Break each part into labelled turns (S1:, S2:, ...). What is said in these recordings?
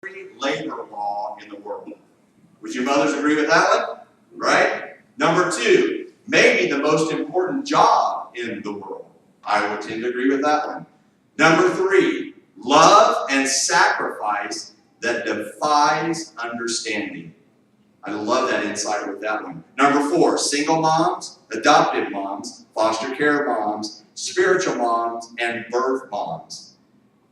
S1: labor law in the world. Would your mothers agree with that one? Right? Number two, maybe the most important job in the world. I would tend to agree with that one. Number three, love and sacrifice that defies understanding. I love that insight with that one. Number four, single moms, adoptive moms, foster care moms, spiritual moms, and birth moms.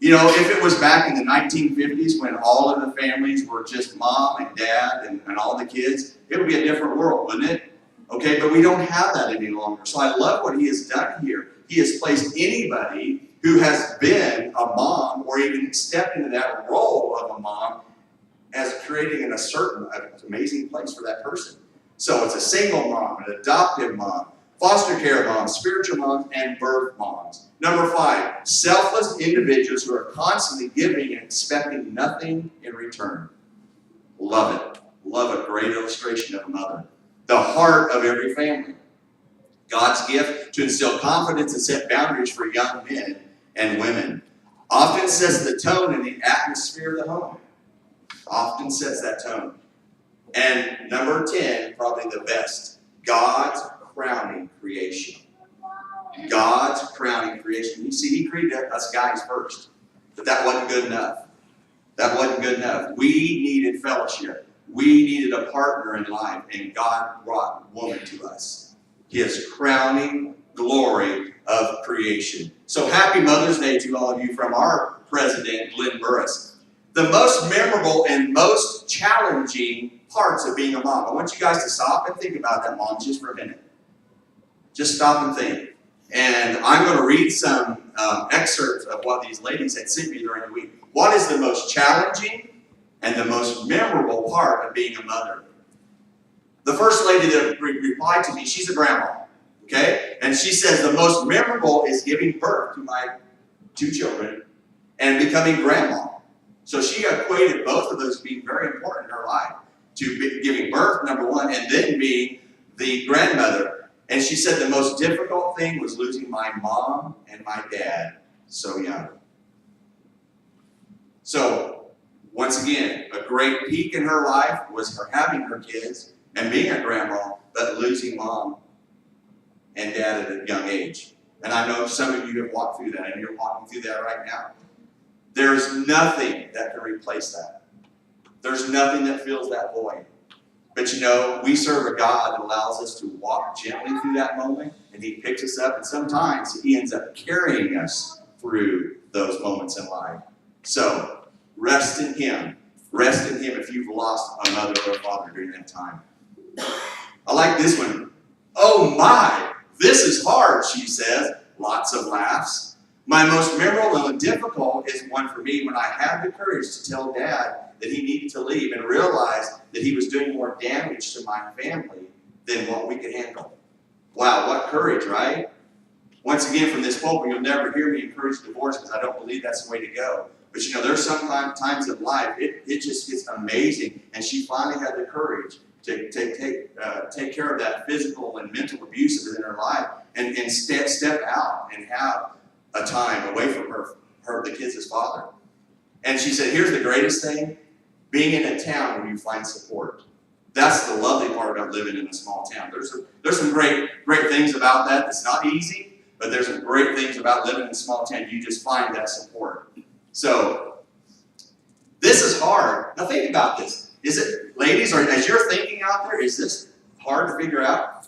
S1: You know, if it was back in the 1950s when all of the families were just mom and dad and all the kids, it would be a different world, wouldn't it? Okay, but we don't have that any longer. So I love what he has done here. He has placed anybody who has been a mom or even stepped into that role of a mom as creating an amazing place for that person. So it's a single mom, an adoptive mom, foster care moms, spiritual moms, and birth moms. Number five, selfless individuals who are constantly giving and expecting nothing in return. Love it. Love a great illustration of a mother. The heart of every family. God's gift to instill confidence and set boundaries for young men and women. Often sets the tone in the atmosphere of the home. Often sets that tone. And number 10, probably the best, God's crowning creation. God's crowning creation. You see, he created us guys first, but that wasn't good enough. That wasn't good enough. We needed fellowship. We needed a partner in life, and God brought woman to us. His crowning glory of creation. So happy Mother's Day to all of you from our president, Glenn Burris. The most memorable and most challenging parts of being a mom. I want you guys to stop and think about that, moms, just for a minute. Just stop and think. And I'm going to read some excerpts of what these ladies had sent me during the week. What is the most challenging and the most memorable part of being a mother? The first lady that replied to me, she's a grandma, okay? And she says the most memorable is giving birth to my 2 children and becoming grandma. So she equated both of those being very important in her life, to giving birth, number one, and then being the grandmother. And she said the most difficult thing was losing my mom and my dad so young. So, once again, a great peak in her life was her having her kids and being a grandma, but losing mom and dad at a young age. And I know some of you have walked through that, and you're walking through that right now. There's nothing that can replace that. There's nothing that fills that void. But you know, we serve a God that allows us to walk gently through that moment, and he picks us up, and sometimes he ends up carrying us through those moments in life. So, rest in him. Rest in him if you've lost a mother or a father during that time. I like this one. Oh my, this is hard, she says. Lots of laughs. My most memorable and difficult is one for me when I had the courage to tell Dad that he needed to leave and realized that he was doing more damage to my family than what we could handle. Wow, what courage, right? Once again, from this pulpit, you'll never hear me encourage divorce because I don't believe that's the way to go. But you know, there's some times in life, it just gets amazing. And she finally had the courage to take care of that physical and mental abuse that was in her life and step out and have a time away from the kids' father. And she said, here's the greatest thing, being in a town where you find support. That's the lovely part about living in a small town. There's some great things about that. It's not easy, but there's some great things about living in a small town. You just find that support. So, this is hard. Now think about this. Is it, ladies, or as you're thinking out there, is this hard to figure out?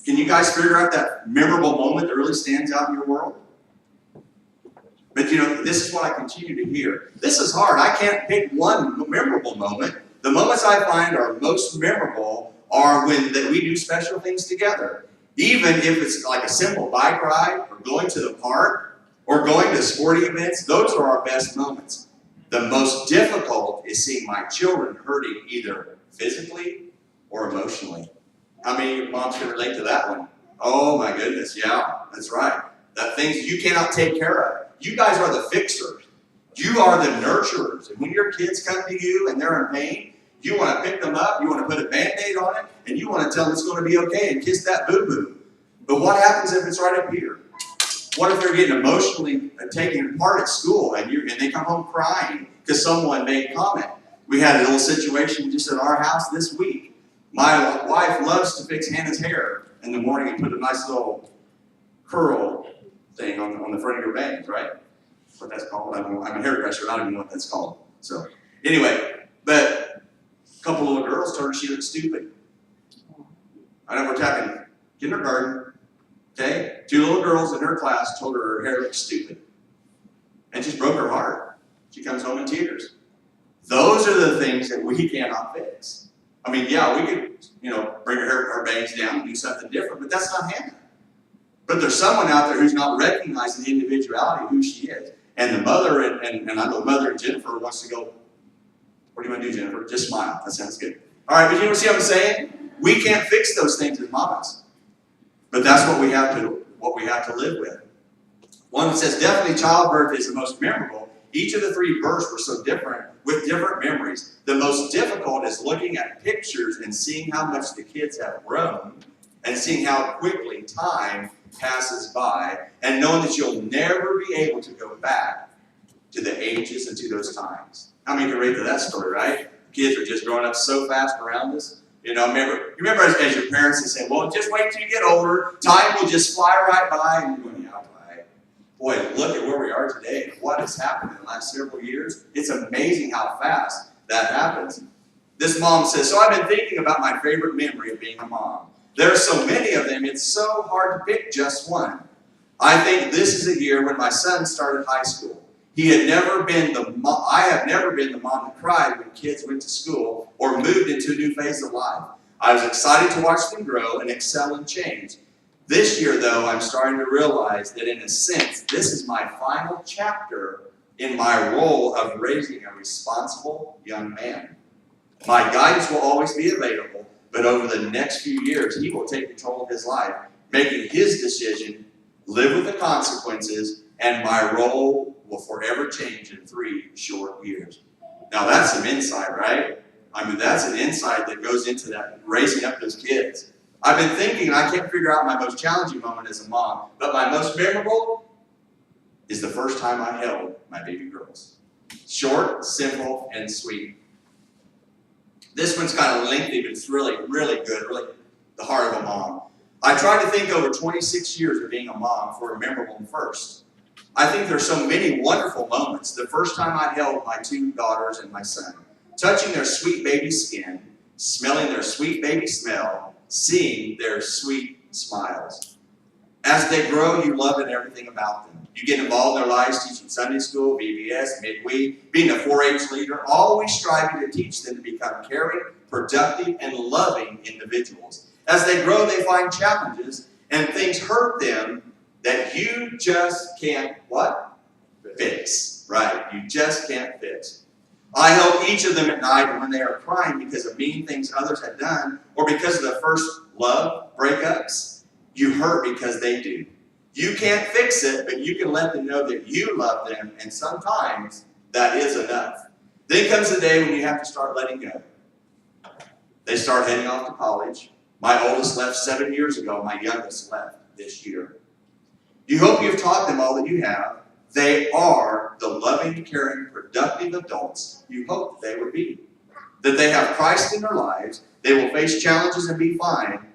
S1: Can you guys figure out that memorable moment that really stands out in your world? But you know, this is what I continue to hear. This is hard. I can't pick one memorable moment. The moments I find are most memorable are when we do special things together. Even if it's like a simple bike ride, or going to the park, or going to sporting events, those are our best moments. The most difficult is seeing my children hurting either physically or emotionally. How many moms can relate to that one? Oh my goodness, yeah, that's right. That things you cannot take care of. You guys are the fixers. You are the nurturers. And when your kids come to you and they're in pain, you want to pick them up, you want to put a Band-Aid on it, and you want to tell them it's going to be okay and kiss that boo-boo. But what happens if it's right up here? What if they're getting emotionally taken apart at school and they come home crying because someone made a comment. We had a little situation just at our house this week. My wife loves to fix Hannah's hair in the morning and put a nice little curl thing on the front of your bangs, right? That's what that's called. I'm a hairdresser. I don't even know what that's called. So anyway, but a couple little girls told her she looked stupid. I know we're talking kindergarten. Okay, 2 little girls in her class told her her hair looked stupid, and just broke her heart. She comes home in tears. Those are the things that we cannot fix. I mean, yeah, we could, bring her bangs down and do something different, but that's not Hannah. But there's someone out there who's not recognizing the individuality of who she is. And the mother, and I know Mother and Jennifer wants to go, what do you want to do, Jennifer? Just smile. That sounds good. All right, but you see what I'm saying? We can't fix those things as mamas. But that's what we have to live with. One that says definitely childbirth is the most memorable. Each of the 3 births were so different with different memories. The most difficult is looking at pictures and seeing how much the kids have grown and seeing how quickly time passes by and knowing that you'll never be able to go back to the ages and to those times. How many can relate to that story, right? Kids are just growing up so fast around us. Remember as your parents would say, well, just wait till you get older. Time will just fly right by. And you're going, yeah, right. Boy, look at where we are today. What has happened in the last several years. It's amazing how fast that happens. This mom says, so I've been thinking about my favorite memory of being a mom. There are so many of them, it's so hard to pick just one. I think this is a year when my son started high school. I have never been the mom that cried when kids went to school or moved into a new phase of life. I was excited to watch them grow and excel and change. This year, though, I'm starting to realize that in a sense, this is my final chapter in my role of raising a responsible young man. My guidance will always be available, but over the next few years, he will take control of his life, making his decision, live with the consequences, and my role will forever change in 3 short years. Now that's some insight, right? I mean, that's an insight that goes into that raising up those kids. I've been thinking, I can't figure out my most challenging moment as a mom, but my most memorable is the first time I held my baby girls. Short, simple, and sweet. This one's kind of lengthy, but it's really, really good, really the heart of a mom. I tried to think over 26 years of being a mom for a memorable first. I think there's so many wonderful moments. The first time I held my 2 daughters and my son, touching their sweet baby skin, smelling their sweet baby smell, seeing their sweet smiles. As they grow, you love everything about them. You get involved in their lives, teaching Sunday school, VBS, midweek, being a 4-H leader, always striving to teach them to become caring, productive, and loving individuals. As they grow, they find challenges and things hurt them that you just can't, what? Fix. Right, you just can't fix. I help each of them at night and when they are crying because of mean things others had done or because of the first love breakups. You hurt because they do. You can't fix it, but you can let them know that you love them, and sometimes that is enough. Then comes the day when you have to start letting go. They start heading off to college. My oldest left 7 years ago. My youngest left this year. You hope you've taught them all that you have. They are the loving, caring, productive adults you hoped they would be. That they have Christ in their lives. They will face challenges and be fine.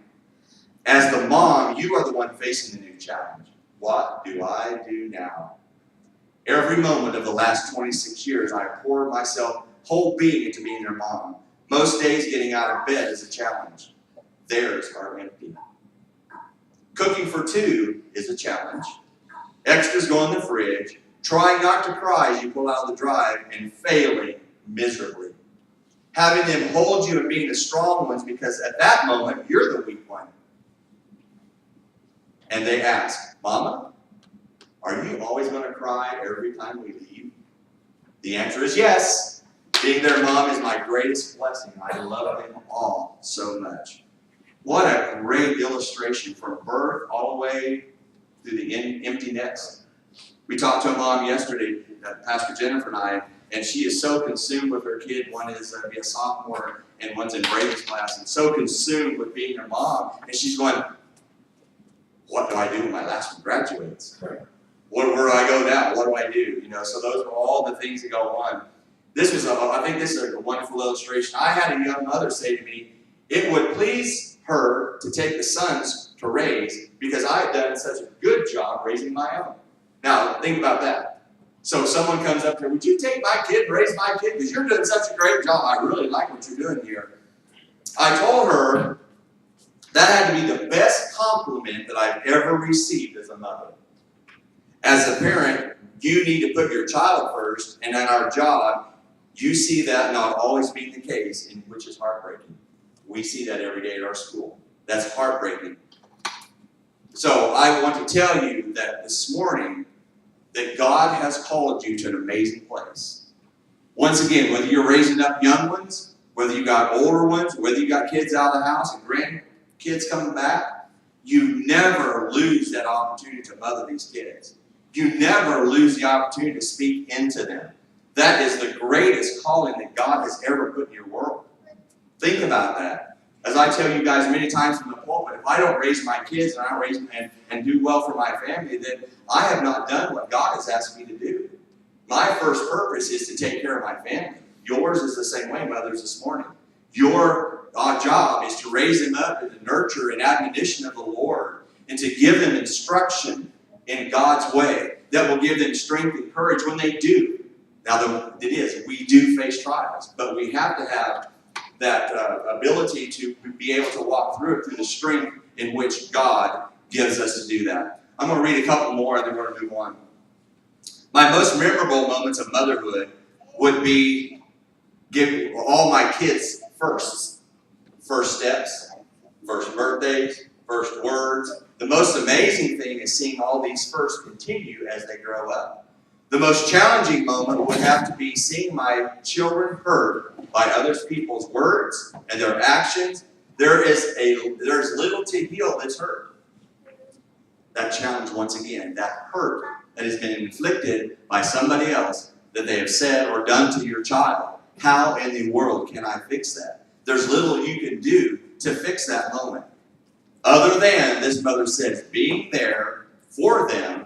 S1: As the mom, you are the one facing the new challenge. What do I do now? Every moment of the last 26 years, I poured myself whole being into being their mom. Most days getting out of bed is a challenge. Theirs are empty. Cooking for 2 is a challenge. Extras go in the fridge. Trying not to cry as you pull out of the drive and failing miserably. Having them hold you and being the strong ones because at that moment, you're the weak one. And they ask, Mama, are you always going to cry every time we leave? The answer is yes. Being their mom is my greatest blessing. I love them all so much. What a great illustration from birth all the way through the empty nest. We talked to a mom yesterday, Pastor Jennifer and I, and she is so consumed with her kid. One is a sophomore and one's in Brady's class, and so consumed with being her mom. And she's going, what do I do when my last one graduates? Where do I go now? What do I do? So those are all the things that go on. I think this is a wonderful illustration. I had a young mother say to me, it would please her to take the sons to raise because I had done such a good job raising my own. Now, think about that. So someone comes up here, would you take my kid and raise my kid? Because you're doing such a great job. I really like what you're doing here. I told her that had to be the best compliment that I've ever received as a mother. As a parent, you need to put your child first, and at our job, you see that not always being the case, which is heartbreaking. We see that every day at our school. That's heartbreaking. So I want to tell you that this morning, that God has called you to an amazing place. Once again, whether you're raising up young ones, whether you got older ones, whether you got kids out of the house and grandkids coming back, you never lose that opportunity to mother these kids. You never lose the opportunity to speak into them. That is the greatest calling that God has ever put in your world. Think about that. As I tell you guys many times from the pulpit, if I don't raise my kids and I don't raise them and do well for my family, then I have not done what God has asked me to do. My first purpose is to take care of my family. Yours is the same way, mothers, this morning. Your job is to raise them up in the nurture and admonition of the Lord and to give them instruction in God's way that will give them strength and courage when they do. Now, we do face trials, but we have to have that ability to be able to walk through it through the strength in which God gives us to do that. I'm going to read a couple more and then we're going to move on. My most memorable moments of motherhood would be give all my kids first steps, first birthdays, first words. The most amazing thing is seeing all these firsts continue as they grow up. The most challenging moment would have to be seeing my children hurt by other people's words and their actions. There's little to heal that's hurt. That challenge once again, that hurt that has been inflicted by somebody else that they have said or done to your child. How in the world can I fix that? There's little you can do to fix that moment. Other than, this mother says, being there for them,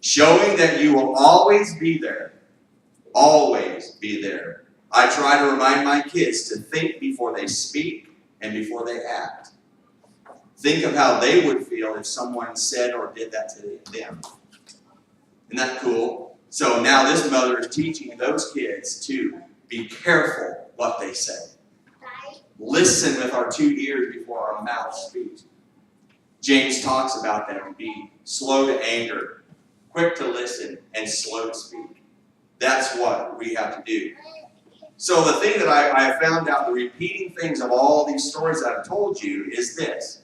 S1: showing that you will always be there. Always be there. I try to remind my kids to think before they speak and before they act. Think of how they would feel if someone said or did that to them. Isn't that cool? So now this mother is teaching those kids to be careful what they say. Listen with our 2 ears before our mouth speaks. James talks about that and be slow to anger, quick to listen, and slow to speak. That's what we have to do. So the thing that I have found out, the repeating things of all these stories that I've told you is this.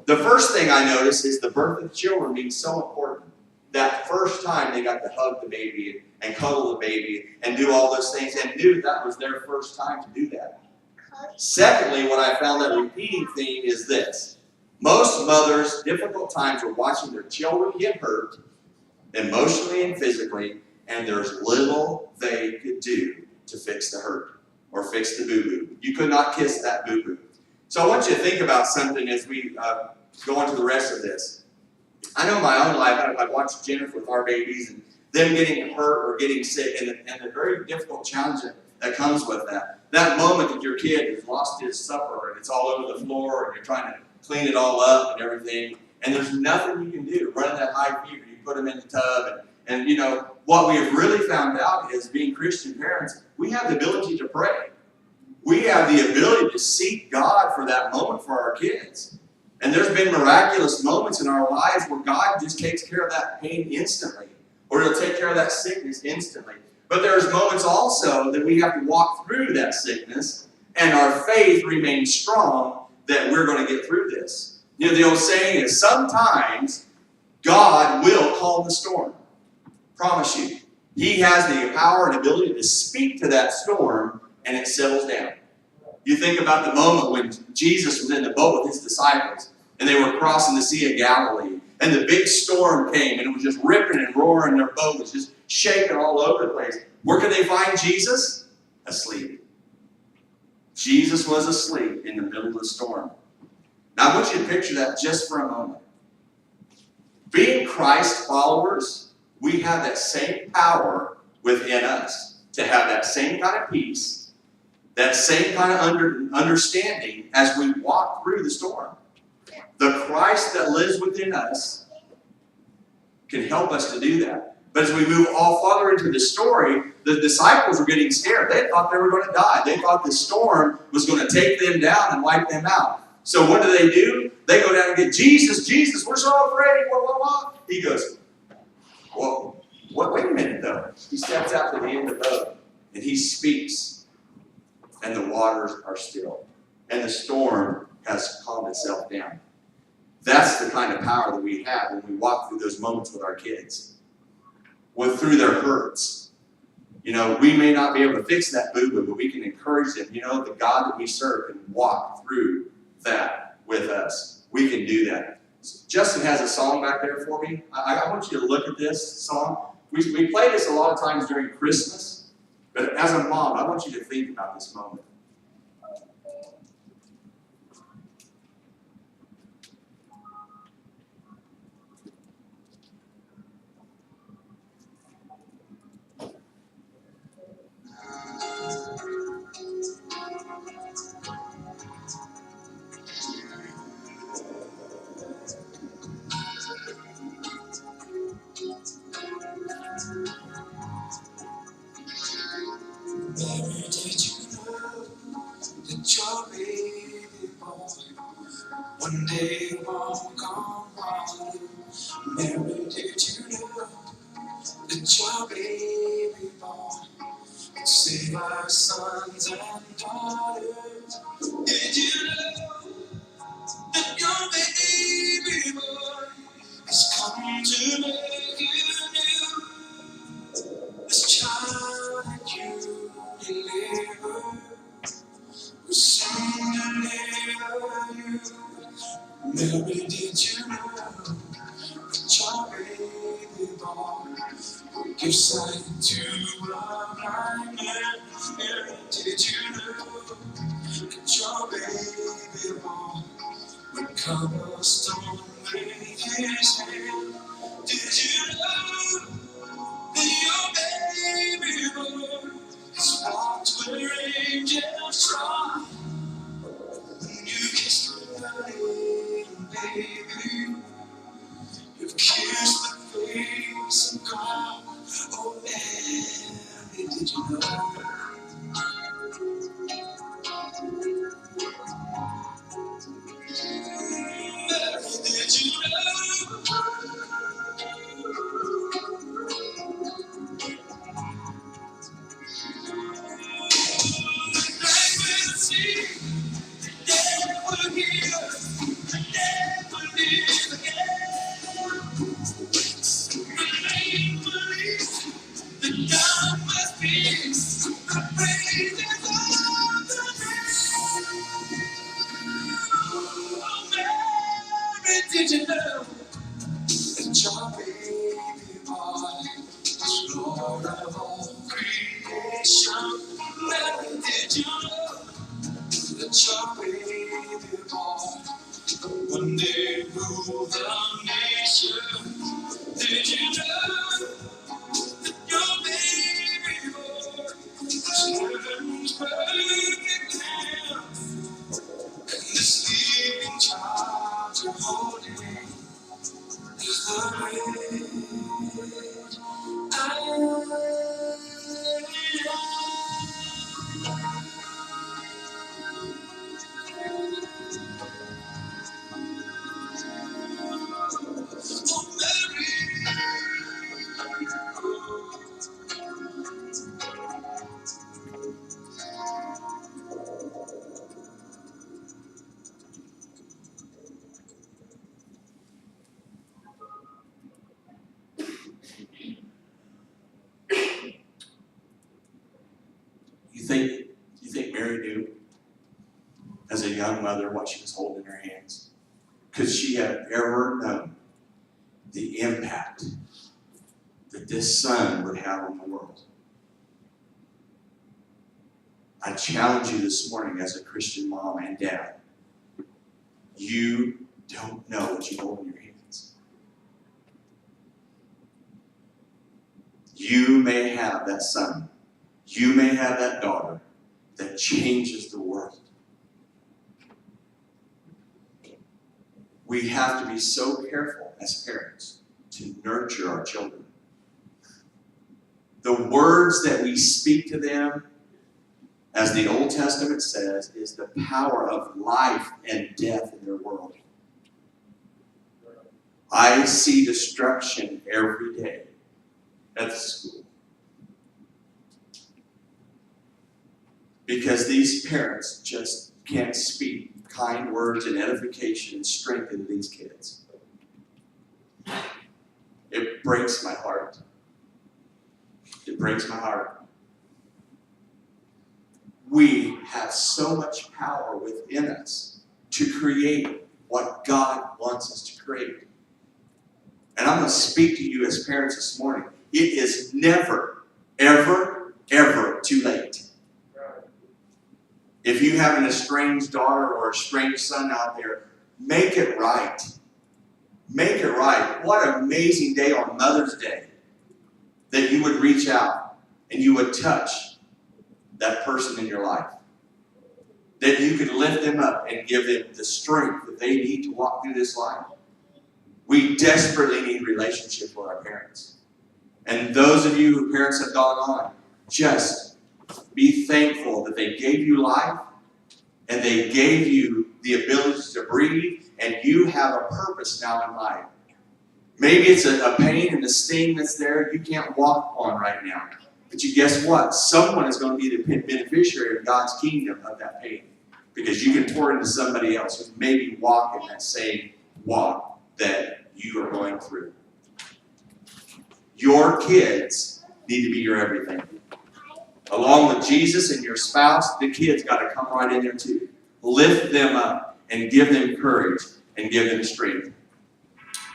S1: The first thing I noticed is the birth of children being so important. That first time they got to hug the baby and cuddle the baby and do all those things and knew that was their first time to do that. Secondly, what I found that repeating theme is this. Most mothers' difficult times are watching their children get hurt, emotionally and physically, and there's little they could do to fix the hurt or fix the boo-boo. You could not kiss that boo-boo. So I want you to think about something as we go into the rest of this. I know in my own life, I've watched Jennifer with our babies and them getting hurt or getting sick, and the very difficult challenge that comes with that. That moment that your kid has lost his supper and it's all over the floor and you're trying to clean it all up and everything, and there's nothing you can do. Running that high fever, you put them in the tub, and you know, what we have really found out is being Christian parents, we have the ability to pray. We have the ability to seek God for that moment for our kids. And there's been miraculous moments in our lives where God just takes care of that pain instantly, or He'll take care of that sickness instantly. But there's moments also that we have to walk through that sickness, and our faith remains strong that we're going to get through this. You know, the old saying is sometimes God will calm the storm. Promise you. He has the power and ability to speak to that storm and it settles down. You think about the moment when Jesus was in the boat with His disciples and they were crossing the Sea of Galilee and the big storm came and it was just ripping and roaring, their boat was just shaking all over the place. Where could they find Jesus? Asleep. Jesus was asleep in the middle of the storm. Now I want you to picture that just for a moment. Being Christ followers, we have that same power within us. to have that same kind of peace, that same kind of understanding as we walk through the storm. The Christ that lives within us can help us to do that. But as we move all farther into the story, the disciples were getting scared. They thought they were going to die. They thought the storm was going to take them down and wipe them out. So what do? They go down and get Jesus. Jesus, we're so afraid. Blah, blah, blah. He goes, well, wait a minute, though. He steps out to the end of the boat, and he speaks, and the waters are still, and the storm has calmed itself down. That's the kind of power that we have when we walk through those moments with our kids, through their hurts. You know, we may not be able to fix that boo-boo, but we can encourage them. You know, the God that we serve can walk through that with us. We can do that. Justin has a song back there for me. I want you to look at this song. We play this a lot of times during Christmas, but as a mom, I want you to think about this moment.
S2: Mary, did you know that your baby boy one day walk on water? Mary, did you know that your baby boy would save our sons and daughters? Did you know that your baby boy has come to make you new? This child that you deliver will soon deliver you. Mary, did you know that your baby boy will give sight to a blind man? Mary, did you know that your baby boy would calm a storm with his hand? Did you know that your baby boy has walked where angels trod? You kissed my little baby. You've kissed the face of God. Oh, Mary, did you know? Mary, did you know? The night will see, the dead will hear, the dead will live again. The lame will leap, the dumb must be, the praises of the dead. Oh, Mary, did you know that your baby boy is Lord of all creation? Mary, did you know that your baby boy one day rule the nation? Did you know that your baby boy is heaven's perfect lamb? And the sleeping child you're holding is the great I am. Oh,
S1: You think Mary knew as a young mother what she was holding in her hands? Could she have ever known the impact that this son would have on the world? I challenge you this morning as a Christian mom and dad. You don't know what you hold in your hands. You may have that son. You may have that daughter that changes the world. We have to be so careful as parents to nurture our children. The words that we speak to them, as the Old Testament says, is the power of life and death in their world. I see destruction every day at the school. Because these parents just can't speak kind words and edification and strength into these kids. It breaks my heart. It breaks my heart. We have so much power within us to create what God wants us to create. And I'm going to speak to you as parents this morning. It is never, ever, ever too late. If you have an estranged daughter or estranged son out there, make it right. Make it right. What an amazing day on Mother's Day that you would reach out and you would touch that person in your life. That you could lift them up and give them the strength that they need to walk through this life. We desperately need relationship with our parents. And those of you whose parents have gone on, just be thankful that they gave you life and they gave you the ability to breathe, and you have a purpose now in life. Maybe it's a pain and a sting that's there you can't walk on right now. But you guess what? Someone is going to be the beneficiary of God's kingdom of that pain. Because you can pour into somebody else who maybe walk in that same walk that you are going through. Your kids need to be your everything. Along with Jesus and your spouse, the kids got to come right in there too. Lift them up and give them courage and give them strength.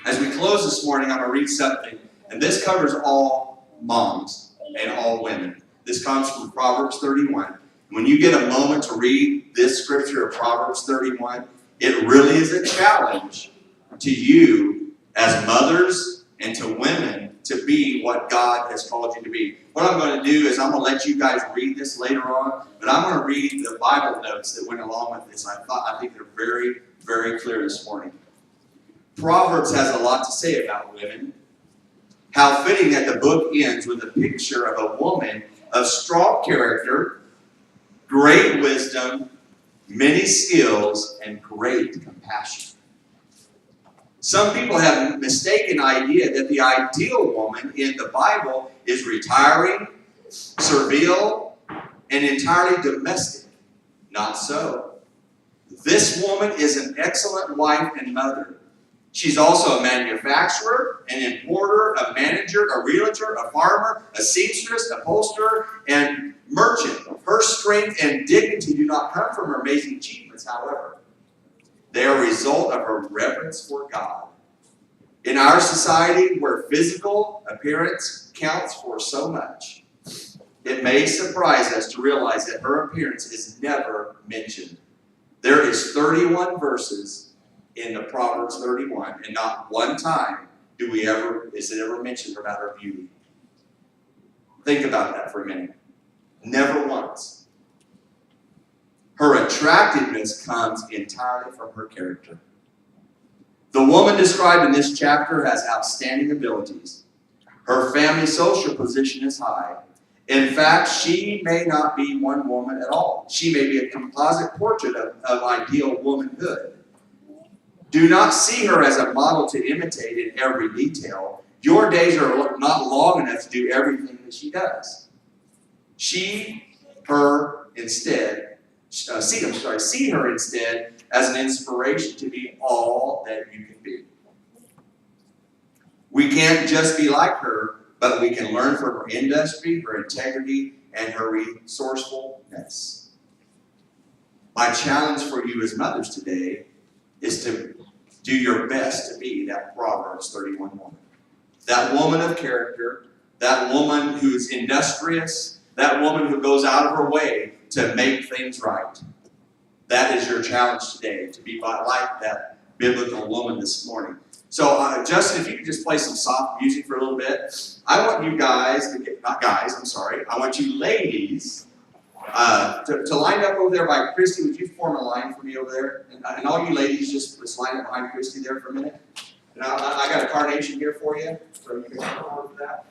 S1: As we close this morning, I'm going to read something, and this covers all moms and all women. This comes from Proverbs 31. When you get a moment to read this scripture of Proverbs 31, it really is a challenge to you as mothers and to women to be what God has called you to be. What I'm going to do is I'm going to let you guys read this later on, but I'm going to read the Bible notes that went along with this. I think they're very, very clear this morning. Proverbs has a lot to say about women. How fitting that the book ends with a picture of a woman of strong character, great wisdom, many skills, and great compassion. Some people have a mistaken idea that the ideal woman in the Bible is retiring, servile, and entirely domestic. Not so. This woman is an excellent wife and mother. She's also a manufacturer, an importer, a manager, a realtor, a farmer, a seamstress, a upholsterer, and merchant. Her strength and dignity do not come from her amazing achievements, however. They are a result of her reverence for God. In our society, where physical appearance counts for so much, it may surprise us to realize that her appearance is never mentioned. There is 31 verses in the Proverbs 31, and not one time is it ever mentioned about her beauty. Think about that for a minute. Never once. Her attractiveness comes entirely from her character. The woman described in this chapter has outstanding abilities. Her family social position is high. In fact, she may not be one woman at all. She may be a composite portrait of ideal womanhood. Do not see her as a model to imitate in every detail. Your days are not long enough to do everything that she does. See her instead as an inspiration to be all that you can be. We can't just be like her, but we can learn from her industry, her integrity, and her resourcefulness. My challenge for you as mothers today is to do your best to be that Proverbs 31 woman. That woman of character, that woman who's industrious, that woman who goes out of her way to make things right. That is your challenge today, to be like that biblical woman this morning. So, Justin, if you could just play some soft music for a little bit. I want you guys, not guys, I'm sorry. I want you ladies to line up over there by Christy. Would you form a line for me over there? And all you ladies, just line up behind Christy there for a minute. And I got a carnation here for you, so you can come over for that.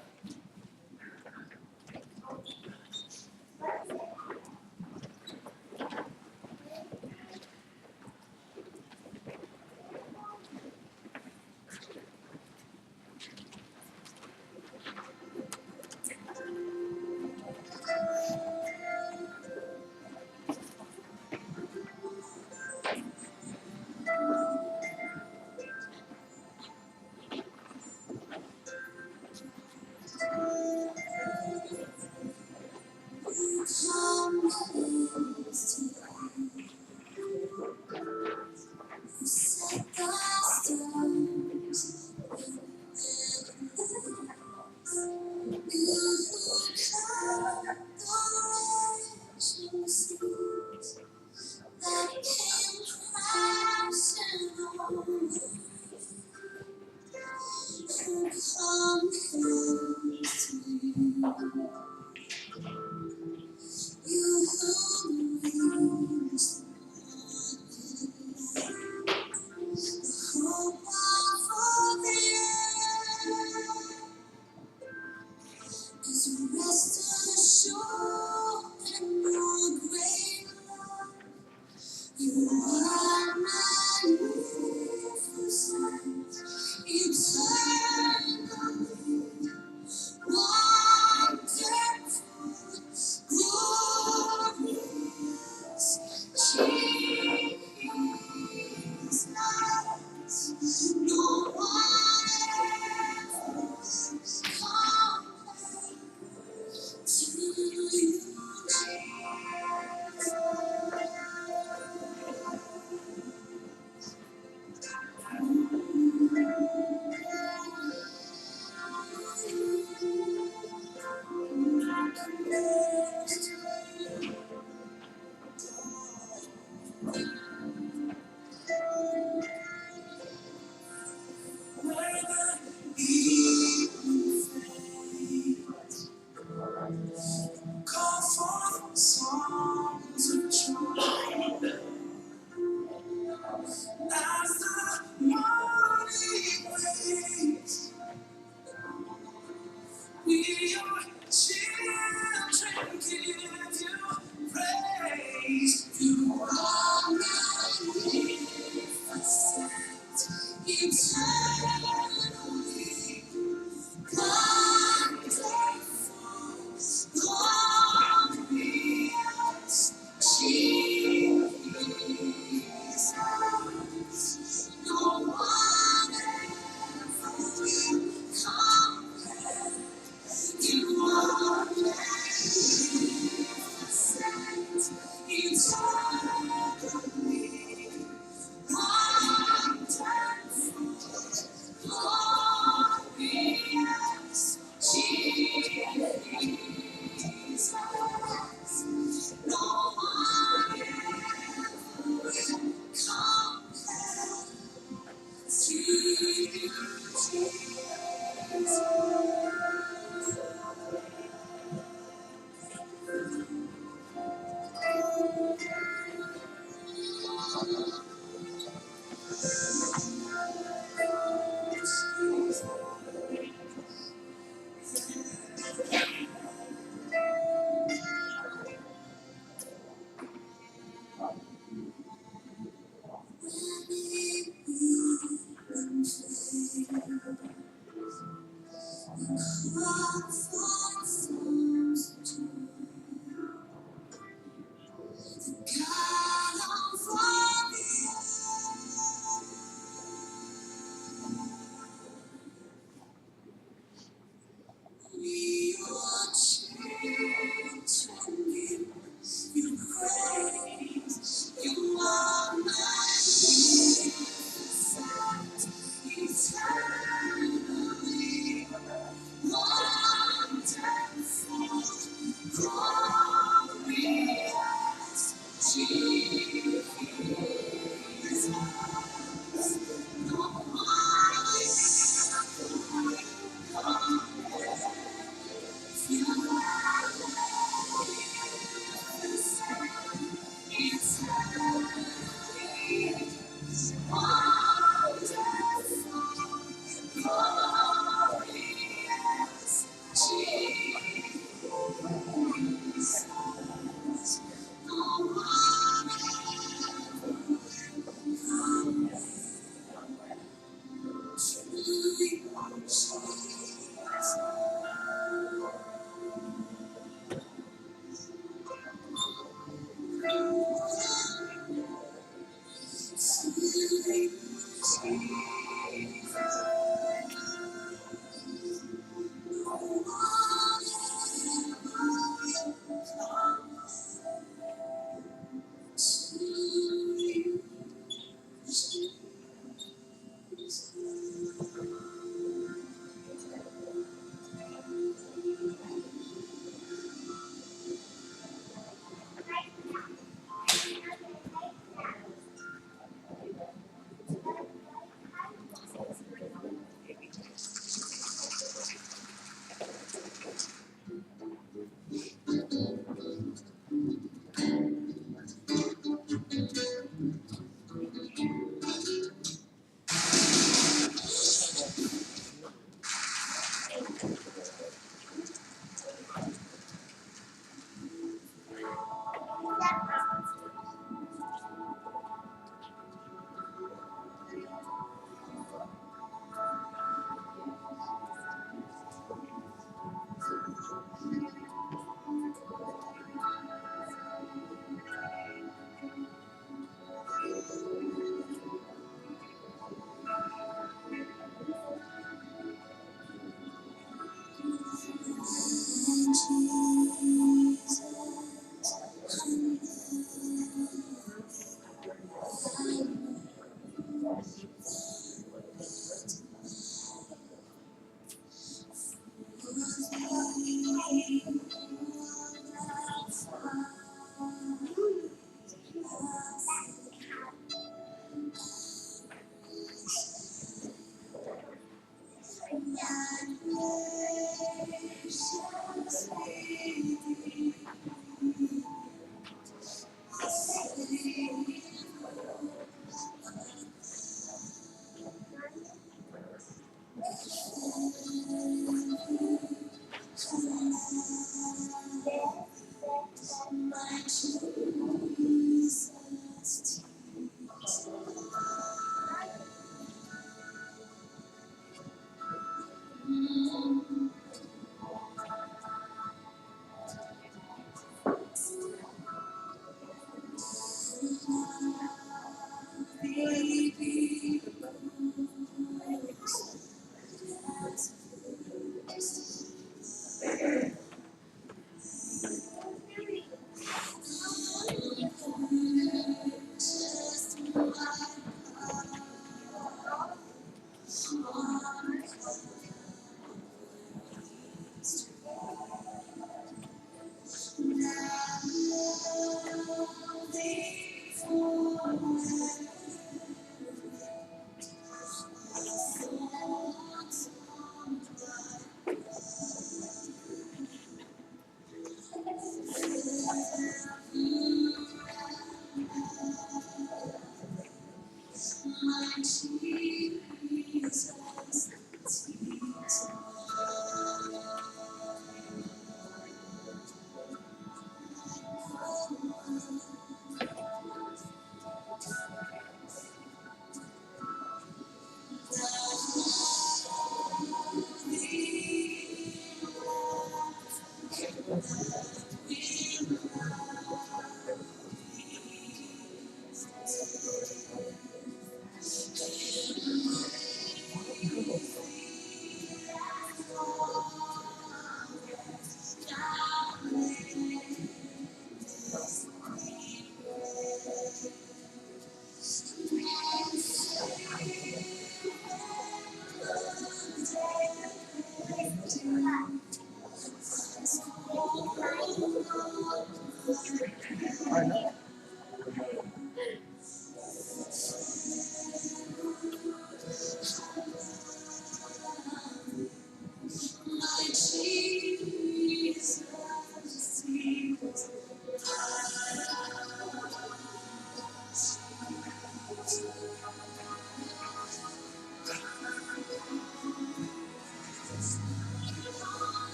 S2: You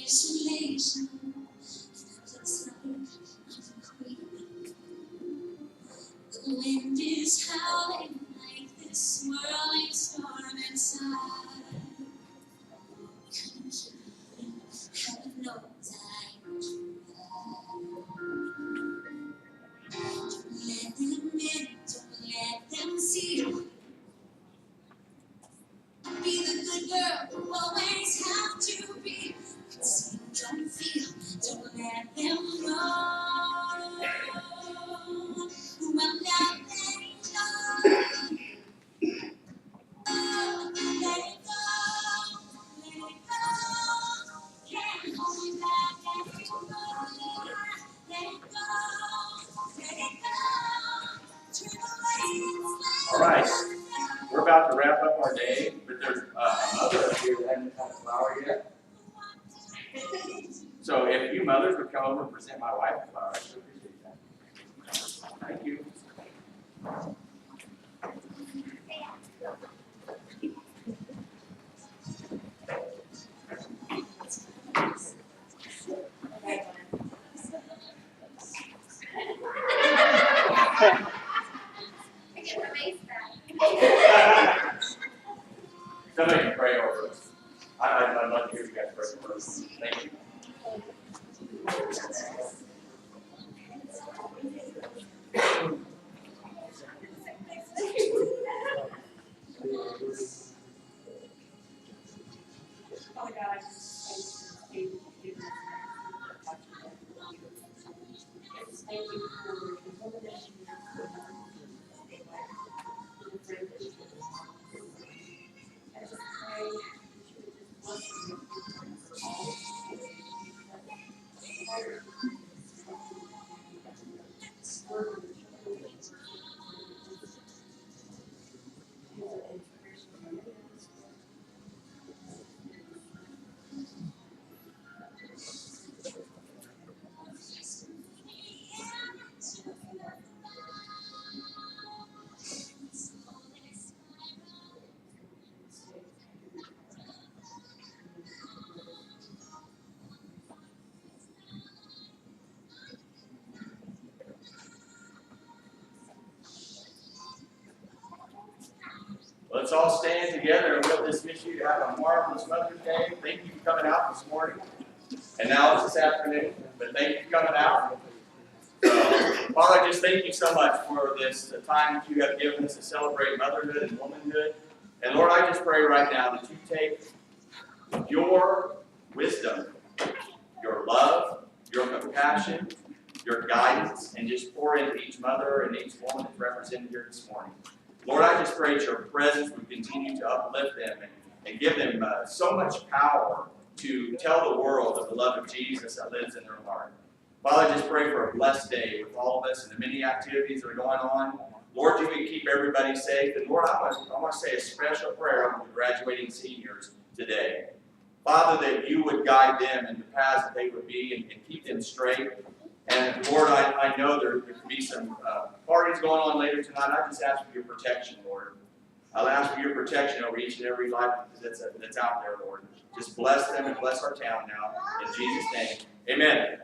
S2: Isolation, looks like I'm queen. The wind is howling like this swirling storm inside. Heaven knows I don't let them in, don't let them see. Be the good girl you always have to be. See, don't feel, don't let them know. I'm not letting go. Let it go, let it go. Can't hold me back anymore. Let it go, let it go. Turn away and slide.
S3: All right, we're about to wrap up our day, but there's a mother up here that hasn't had a flower yet. So if you mothers would come over and present my wife a flower, I should appreciate that. Thank you. Somebody can pray over us. I'd love to hear you guys pray for us. Thank you.
S4: Father God, I just thank you for giving us I just thank you for the woman that she is, for the friend that she is. I just pray that you would just bless them for all
S3: Let's all stand together and we'll dismiss you to have a marvelous Mother's Day. Thank you for coming out this morning. And now it's this afternoon, but thank you for coming out. Father, I just thank you so much for this time that you have given us to celebrate motherhood and womanhood. And Lord, I just pray right now that you take your wisdom, your love, your compassion, your guidance, and just pour into each mother and each woman that's represented here this morning. Lord, I just pray that your presence would continue to uplift them and give them so much power to tell the world of the love of Jesus that lives in their heart. Father, I just pray for a blessed day with all of us and the many activities that are going on. Lord, you can keep everybody safe. And Lord, I want to say a special prayer over the graduating seniors today. Father, that you would guide them in the paths that they would be and keep them straight. And Lord, I know there could be some parties going on later tonight. I just ask for your protection, Lord. I'll ask for your protection over each and every life that's out there, Lord. Just bless them and bless our town now. In Jesus' name, amen.